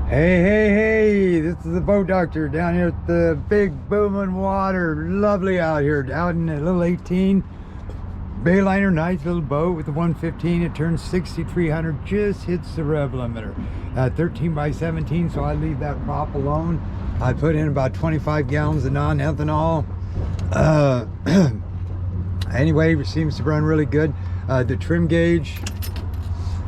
Hey, this is the boat doctor down here at the big booming water. Lovely out here, out in a little 18 bayliner, nice little boat with the 115. It turns 6,300, just hits the rev limiter. 13 by 17, so I leave that prop alone. I put in about 25 gallons of non-ethanol. Anyway, it seems to run really good. The trim gauge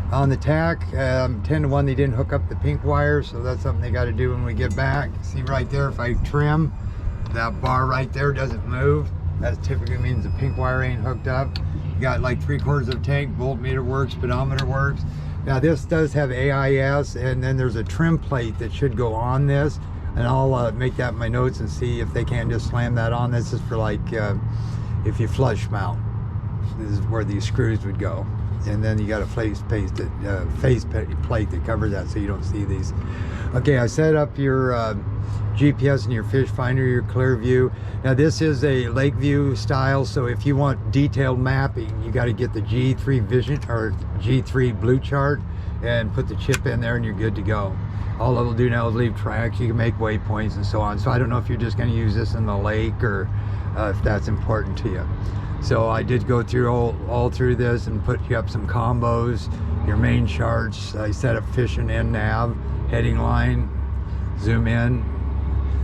on the tack, 10 to 1, they didn't hook up the pink wire, so that's something they got to do when we get back. See right there, if I trim, that bar right there doesn't move. That typically means the pink wire ain't hooked up. You got like 3/4 of tank, voltmeter works, speedometer works. Now this does have AIS, and then there's a trim plate that should go on this, and I'll make that in my notes and see if they can't just slam that on. This is for like if you flush mount. This is where these screws would go. And then you got a face plate that covers that so you don't see these. Okay, I set up your GPS and your fish finder, your clear view. Now this is a lake view style, so if you want detailed mapping, you got to get the G3 vision or G3 blue chart and put the chip in there and you're good to go. All it'll do now is leave tracks. You can make waypoints and so on. So I don't know if you're just going to use this in the lake or if that's important to you. So I did go through all through this and put you up some combos, your main charts. I set up fishing and nav, heading line, zoom in.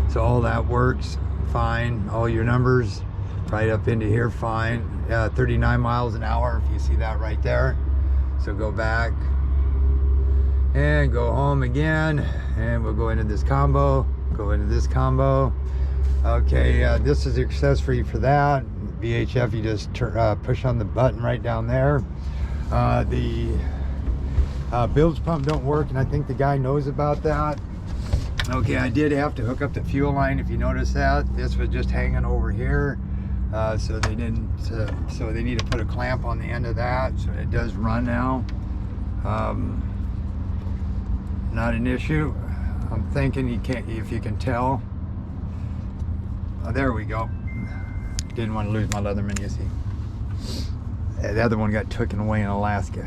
So all that works fine. All your numbers right up into here, fine. 39 miles an hour, if you see that right there. So go back and go home again, and we'll go into this combo, go into this combo. Okay, this is the accessory for that. VHF, you just push on the button right down there. The bilge pump don't work, and I think the guy knows about that. Okay, I did have to hook up the fuel line, if you notice that. This was just hanging over here, so they didn't. So they need to put a clamp on the end of that, so it does run now. Not an issue. I'm thinking you can't, if you can tell. Oh, there we go. Didn't want to lose my Leatherman, you see. The other one got taken away in Alaska.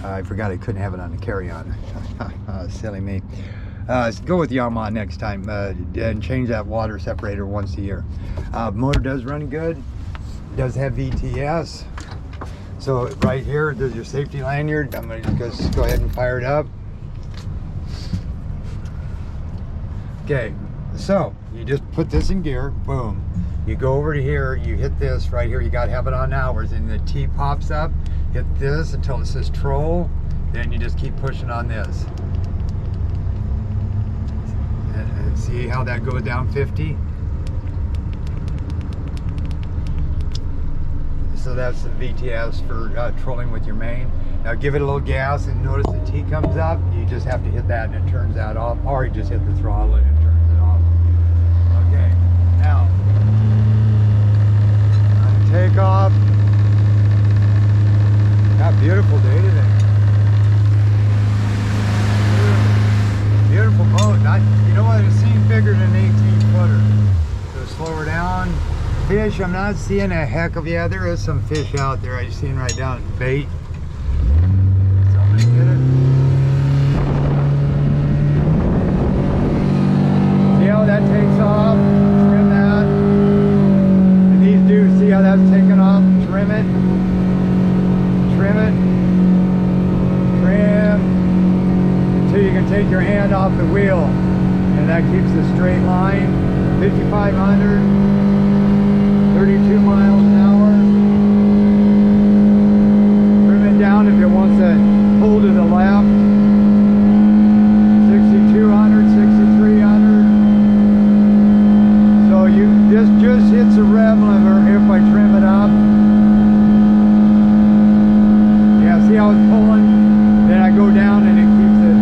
I forgot I couldn't have it on the carry-on. Silly me. Go with Yamaha next time and change that water separator once a year. Motor does run good. Does have VTS. So right here, there's your safety lanyard. I'm going to just go ahead and fire it up. Okay. So you just put this in gear, boom. You go over to here, you hit this right here, you got to have it on hours, and the T pops up. Hit this until it says troll, then you just keep pushing on this. And see how that goes down 50? So that's the VTS for trolling with your main. Now give it a little gas and notice the T comes up. You just have to hit that and it turns that off, or you just hit the throttle and it turns it off. Okay, now on takeoff. Got beautiful day today. Beautiful boat. You know what? It seemed bigger than an 18-footer. So slow her down. Fish, I'm not seeing a heck of, yeah, there is some fish out there. I seen right down at bait. So I'm gonna get it. See how that takes off? Trim that. And these do, see how that's taken off? Trim it. Trim it. Trim. Until you can take your hand off the wheel. And that keeps a straight line. 5,500. 32 miles an hour. Trim it down if it wants to pull to the left. 6,200, 6,300. So this just hits a rev limiter if I trim it up. Yeah, see how it's pulling? Then I go down and it keeps it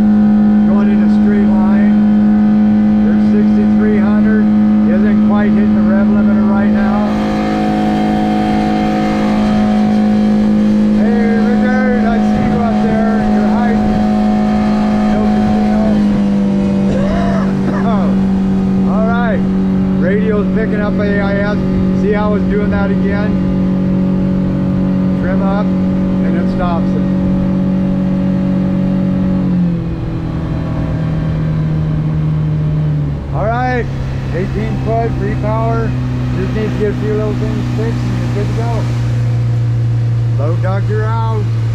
going in a straight line. There's 6,300. Isn't quite hitting the rev limiter right now. Picking up AIS. See how it's doing that again? Trim up and it stops it. right, 18-foot repower. Just need to get a few little things fixed and you're good to go. Boat doctor out.